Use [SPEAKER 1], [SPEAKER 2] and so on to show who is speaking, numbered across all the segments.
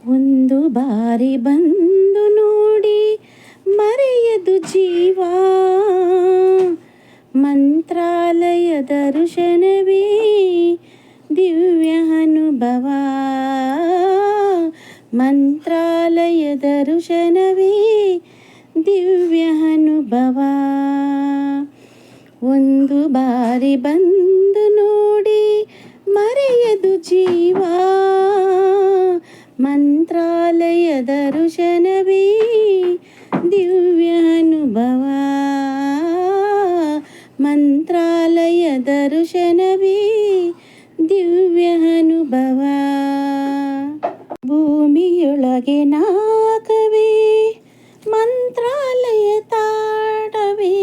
[SPEAKER 1] ಒಂದು ಬಾರಿ ಬಂದು ನೋಡಿ ಮರೆಯದು ಜೀವ, ಮಂತ್ರಾಲಯ ದರ್ಶನವೇ ದಿವ್ಯ ಅನುಭವ, ಮಂತ್ರಾಲಯ ದರ್ಶನವೇ ದಿವ್ಯ ಅನುಭವ. ಒಂದು ಬಾರಿ ಬಂದು ನೋಡಿ ಮರೆಯದು ಜೀವ, ಮಂತ್ರಾಲಯ ದರ್ಶನವೇ ದಿವ್ಯ ಅನುಭವ, ಮಂತ್ರಾಲಯ ದರ್ಶನವೇ ದಿವ್ಯ ಅನುಭವ. ಭೂಮಿಯೊಳಗೆ ನಾಕವೇ ಮಂತ್ರಾಲಯ ತಾಡವೇ,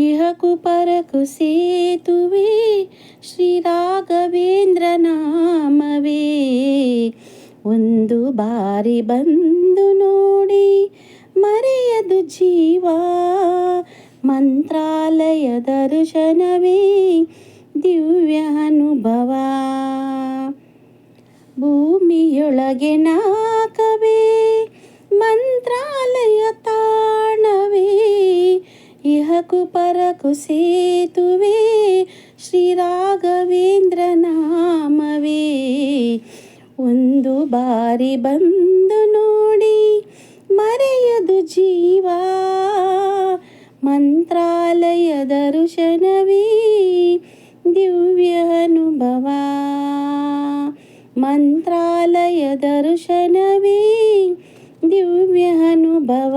[SPEAKER 1] ಇಹಕು ಪರಕು ಸೇತುವೆ ಶ್ರೀ ರಾಘವೇಂದ್ರ ನಾಮವೇ. ಒಂದು ಬಾರಿ ಬಂದು ನೋಡಿ ಮರೆಯದು ಜೀವ, ಮಂತ್ರಾಲಯ ದರ್ಶನವೇ ದಿವ್ಯ ಅನುಭವ. ಭೂಮಿಯೊಳಗೆ ನಾಕವೇ ಮಂತ್ರಾಲಯ ತಾಣವೇ, ಇಹಕು ಪರಕು ಸೇತುವೆ ಶ್ರೀ ರಾಘವೇಂದ್ರ ನಾಮವೇ. ಒಂದು ಬಾರಿ ಬಂದು ನೋಡಿ ಮರೆಯದು ಜೀವ, ಮಂತ್ರಾಲಯ ದರ್ಶನವೇ ದಿವ್ಯ ಅನುಭವ, ಮಂತ್ರಾಲಯ ದರ್ಶನವೇ ದಿವ್ಯ ಅನುಭವ.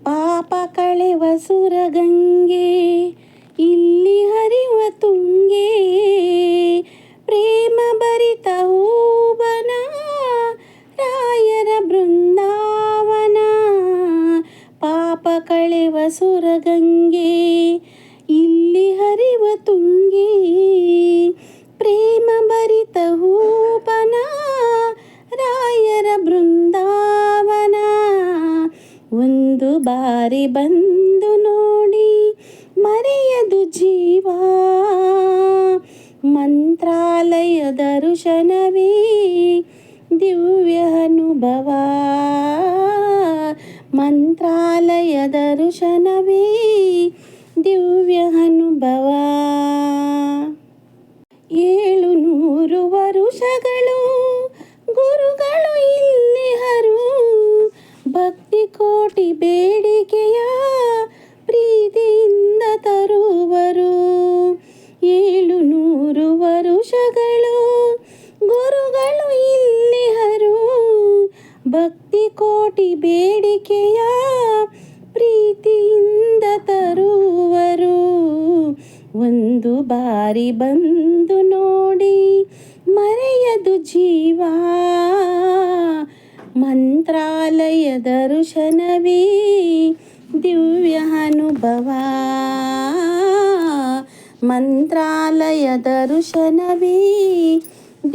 [SPEAKER 1] ಪಾಪ ಕಳೆವ ಸುರಗಂಗೆ ಇಲ್ಲಿ ಹರಿವ ತುಂಗೆ, ಪ್ರೇಮ ಭರಿತ ಹೂವನ ರಾಯರ ಬೃಂದಾವನ. ಪಾಪ ಕಳೆವ ಸುರಗಂಗೆ ಇಲ್ಲಿ ಹರಿವ ತುಂಗೆ, ಪ್ರೇಮ ಭರಿತ ಹೂವನ ರಾಯರ ಬೃಂದಾವನ. ಒಂದು ಬಾರಿ ಬಂದು ನೋಡಿ ಮರೆಯದು ಜೀವ, ಮಂತ್ರಾಲಯ ದರ್ಶನವೇ ದಿವ್ಯ ಅನುಭವ, ಮಂತ್ರಾಲಯ ದರ್ಶನವೇ ದಿವ್ಯ ಅನುಭವ. 700 ವರುಷಗಳು ಗುರುಗಳು ಇಲ್ಲಿಹರು, ಭಕ್ತಿ ಕೋಟಿ ಬೇಡಿಕೆಯ ಪ್ರೀತಿಯಿಂದ ತರುವರು. 700 ವರುಷಗಳು ಗುರುಗಳು ಇಲ್ಲಿಹರು, ಭಕ್ತಿ ಕೋಟಿ ಬೇಡಿಕೆಯ ಪ್ರೀತಿಯಿಂದ ತರುವರು. ಒಂದು ಬಾರಿ ಬಂದು ನೋಡಿ ಮರೆಯದು ಜೀವ, ಮಂತ್ರಾಲಯ ದರ್ಶನವೇ ದಿವ್ಯ ಅನುಭವ, ಮಂತ್ರಾಲಯ ದರ್ಶನವೇ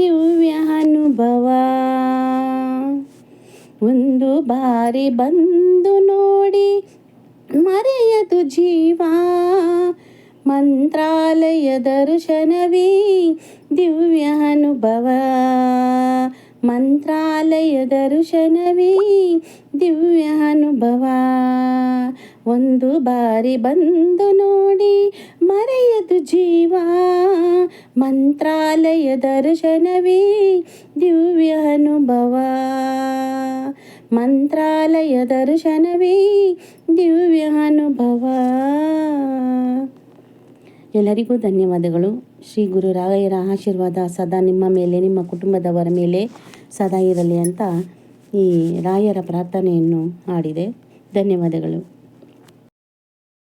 [SPEAKER 1] ದಿವ್ಯ ಅನುಭವ. ಒಂದು ಬಾರಿ ಬಂದು ನೋಡಿ ಮರೆಯದು ಜೀವ, ಮಂತ್ರಾಲಯ ದರ್ಶನವೇ ದಿವ್ಯ ಅನುಭವ, ಮಂತ್ರಾಲಯ ದರ್ಶನವೇ ದಿವ್ಯ ಅನುಭವ. ಒಂದು ಬಾರಿ ಬಂದು ನೋಡಿ ಮರೆಯದು ಜೀವ, ಮಂತ್ರಾಲಯ ದರ್ಶನವೇ ದಿವ್ಯ ಅನುಭವ, ಮಂತ್ರಾಲಯ ದರ್ಶನವೇ ದಿವ್ಯ ಅನುಭವ. ಎಲ್ಲರಿಗೂ ಧನ್ಯವಾದಗಳು. ಶ್ರೀ ಗುರು ರಾಯರ ಆಶೀರ್ವಾದ ಸದಾ ನಿಮ್ಮ ಮೇಲೆ, ನಿಮ್ಮ ಕುಟುಂಬದವರ ಮೇಲೆ ಸದಾ ಇರಲಿ ಅಂತ ಈ ರಾಯರ ಪ್ರಾರ್ಥನೆಯನ್ನು ಹಾಡಿದೆ. ಧನ್ಯವಾದಗಳು.